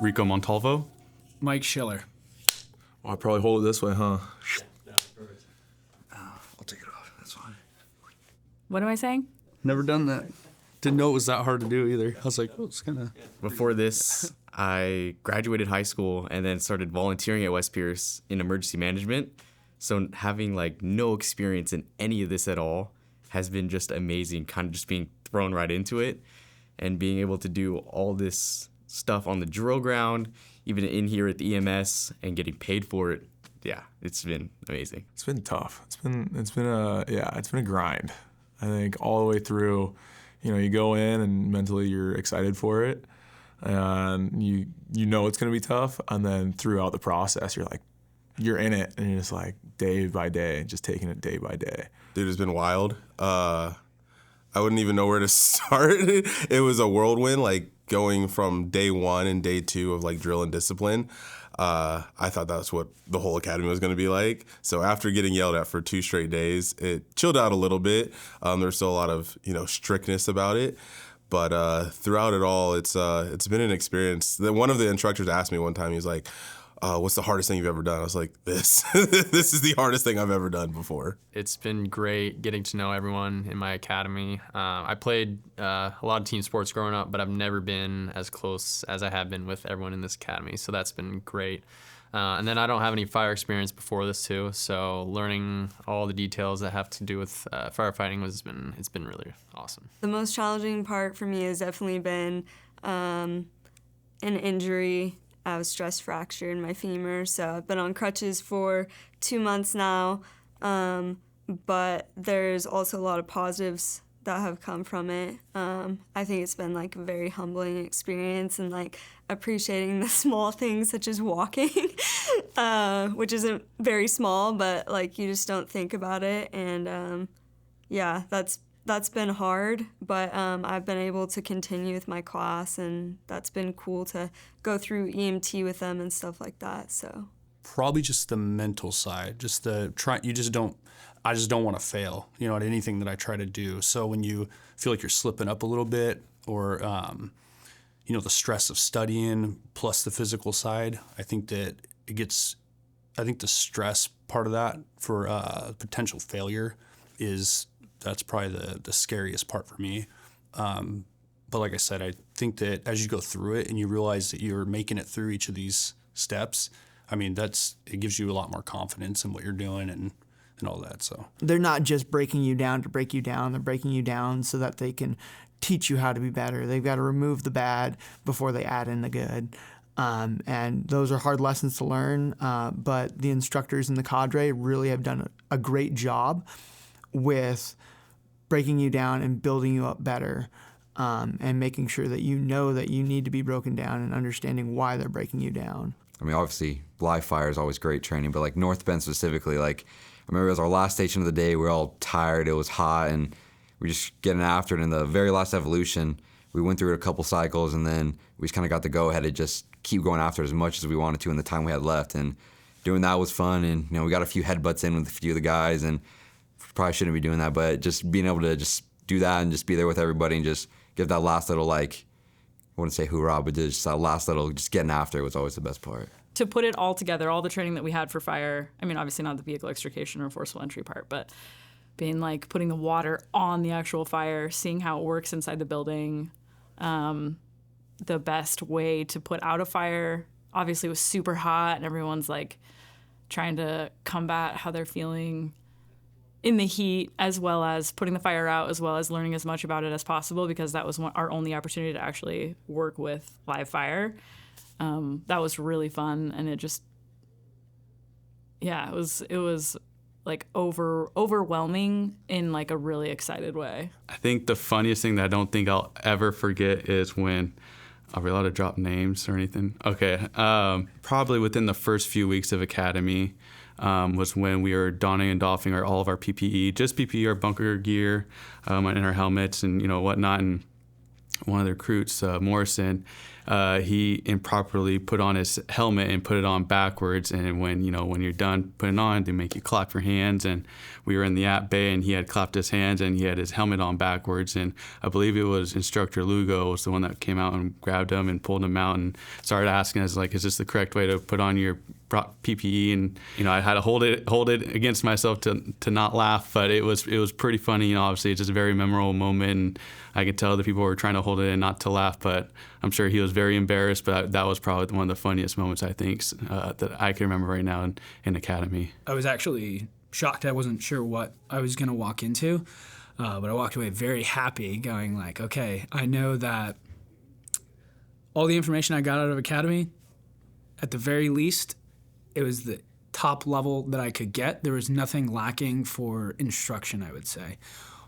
Rico Montalvo. Mike Schiller. I'll probably hold it this way, huh? Yeah, perfect. I'll take it off. That's fine. What am I saying? Never done that. Didn't know it was that hard to do either. I was like, oh, it's kind of... Before this, I graduated high school and then started volunteering at West Pierce in emergency management. So having like no experience in any of this at all has been just amazing, kind of just being thrown right into it and being able to do all this stuff on the drill ground, even in here at the EMS and getting paid for it. Yeah, it's been amazing. It's been tough. It's been a grind. I think all the way through, you go in and mentally you're excited for it, and you know it's gonna be tough, and then throughout the process you're in it and you're just like day by day, just taking it day by day. Dude, it's been wild. I wouldn't even know where to start. It was a whirlwind, like going from day one and day two of like drill and discipline. I thought that's what the whole academy was going to be like. So after getting yelled at for 2 straight days, it chilled out a little bit. There's still a lot of strictness about it, but throughout it all, it's been an experience. One of the instructors asked me one time, he was like, what's the hardest thing you've ever done? I was like, this. This is the hardest thing I've ever done before. It's been great getting to know everyone in my academy. I played a lot of team sports growing up, but I've never been as close as I have been with everyone in this academy, so that's been great. And then I don't have any fire experience before this too, so learning all the details that have to do with firefighting it's been really awesome. The most challenging part for me has definitely been an injury. I was stress fractured in my femur, so I've been on crutches for 2 months now. But there's also a lot of positives that have come from it. I think it's been like a very humbling experience, and like appreciating the small things such as walking, which isn't very small, but like you just don't think about it. And yeah, that's been hard, but I've been able to continue with my class, and that's been cool to go through EMT with them and stuff like that. So probably just the mental side, I just don't want to fail, at anything that I try to do. So when you feel like you're slipping up a little bit, or the stress of studying plus the physical side, I think that the stress part of that for potential failure that's probably the scariest part for me. But like I said, I think that as you go through it and you realize that you're making it through each of these steps, it gives you a lot more confidence in what you're doing and all that. So they're not just breaking you down to break you down. They're breaking you down so that they can teach you how to be better. They've got to remove the bad before they add in the good. And those are hard lessons to learn, but the instructors in the cadre really have done a great job with breaking you down and building you up better, and making sure that you know that you need to be broken down and understanding why they're breaking you down. Obviously, live fire is always great training, but like North Bend specifically, I remember it was our last station of the day. We were all tired. It was hot, and we were just getting after it. In the very last evolution, we went through it a couple cycles, and then we just kind of got the go-ahead to just keep going after it as much as we wanted to in the time we had left. And doing that was fun, and we got a few headbutts in with a few of the guys, and probably shouldn't be doing that, but just being able to just do that and just be there with everybody and just give that last little, I wouldn't say hoorah, but just that last little, just getting after it was always the best part. To put it all together, all the training that we had for fire, obviously not the vehicle extrication or forceful entry part, but being putting the water on the actual fire, seeing how it works inside the building, the best way to put out a fire. Obviously it was super hot and everyone's trying to combat how they're feeling in the heat, as well as putting the fire out, as well as learning as much about it as possible, because that was our only opportunity to actually work with live fire. That was really fun, and it was overwhelming in a really excited way. I think the funniest thing that I don't think I'll ever forget is when, are we allowed to drop names or anything? Okay. Probably within the first few weeks of academy, was when we were donning and doffing all of our PPE, just PPE, our bunker gear, and our helmets and whatnot. And one of the recruits, Morrison, he improperly put on his helmet and put it on backwards. And when you're done putting it on, they make you clap your hands. And we were in the app bay, and he had clapped his hands, and he had his helmet on backwards. And I believe it was instructor Lugo was the one that came out and grabbed him and pulled him out and started asking us, like, is this the correct way to put on your PPE? And I had to hold it against myself to not laugh, but it was pretty funny. Obviously it's just a very memorable moment, and I could tell the people were trying to hold it in not to laugh, but I'm sure he was very embarrassed. But that was probably one of the funniest moments, I think, that I can remember right now in Academy. I was actually shocked. I wasn't sure what I was going to walk into, but I walked away very happy, going like, okay, I know that all the information I got out of Academy, at the very least, it was the top level that I could get. There was nothing lacking for instruction, I would say.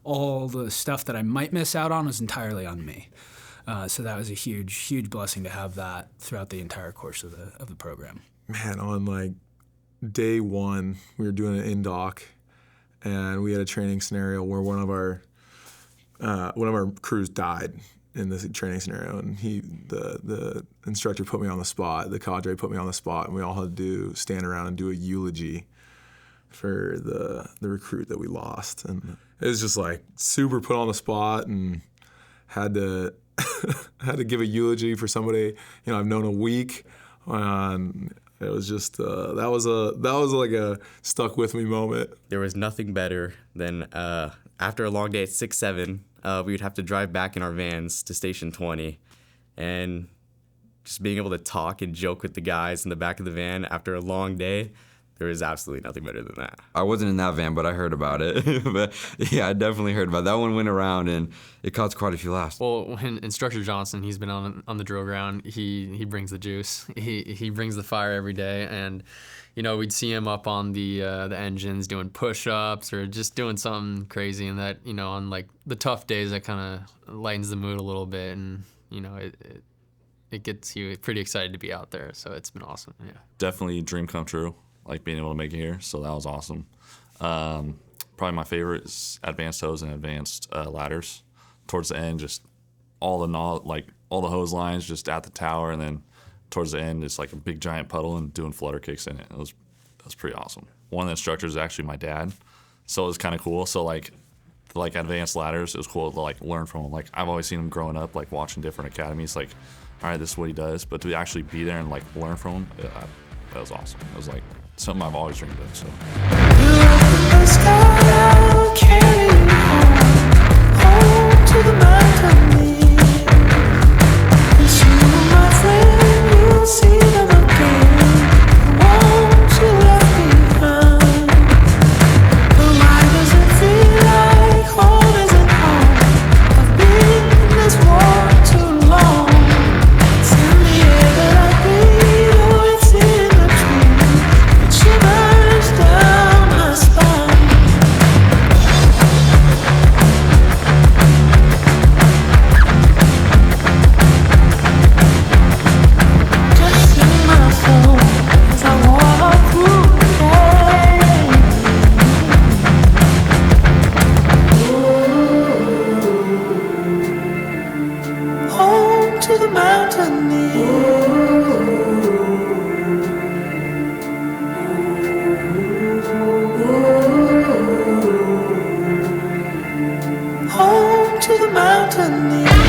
All the stuff that I might miss out on was entirely on me. So that was a huge, huge blessing to have that throughout the entire course of the program. Man, on like day one, we were doing an in-dock, and we had a training scenario where one of our crews died in this training scenario, and the instructor put me on the spot, the cadre put me on the spot, and we all had to stand around and do a eulogy for the recruit that we lost. And it was just like super put on the spot, and had to give a eulogy for somebody I've known a week. And it was just that was like a stuck with me moment. There was nothing better than after a long day at 6-7, we would have to drive back in our vans to Station 20, and just being able to talk and joke with the guys in the back of the van after a long day. There is absolutely nothing better than that. I wasn't in that van, but I heard about it. But yeah, I definitely heard about it. That one went around, and it caused quite a few laughs. Well, when Instructor Johnson, he's been on the drill ground, he brings the juice. He brings the fire every day, and we'd see him up on the engines doing push-ups or just doing something crazy, and that on like the tough days that kind of lightens the mood a little bit, and it gets you pretty excited to be out there. So it's been awesome. Yeah, definitely dream come true, like being able to make it here. So that was awesome. Probably my favorite is advanced hose and advanced ladders. Towards the end, just all the hose lines just at the tower, and then towards the end, it's like a big giant puddle and doing flutter kicks in it. It was pretty awesome. One of the instructors is actually my dad, so it was kind of cool. So like advanced ladders, it was cool to like learn from him. Like I've always seen him growing up, like watching different academies. Like, all right, this is what he does. But to actually be there and like learn from him, that was awesome. It was like something I've always dreamed of. So. Home to the mountain.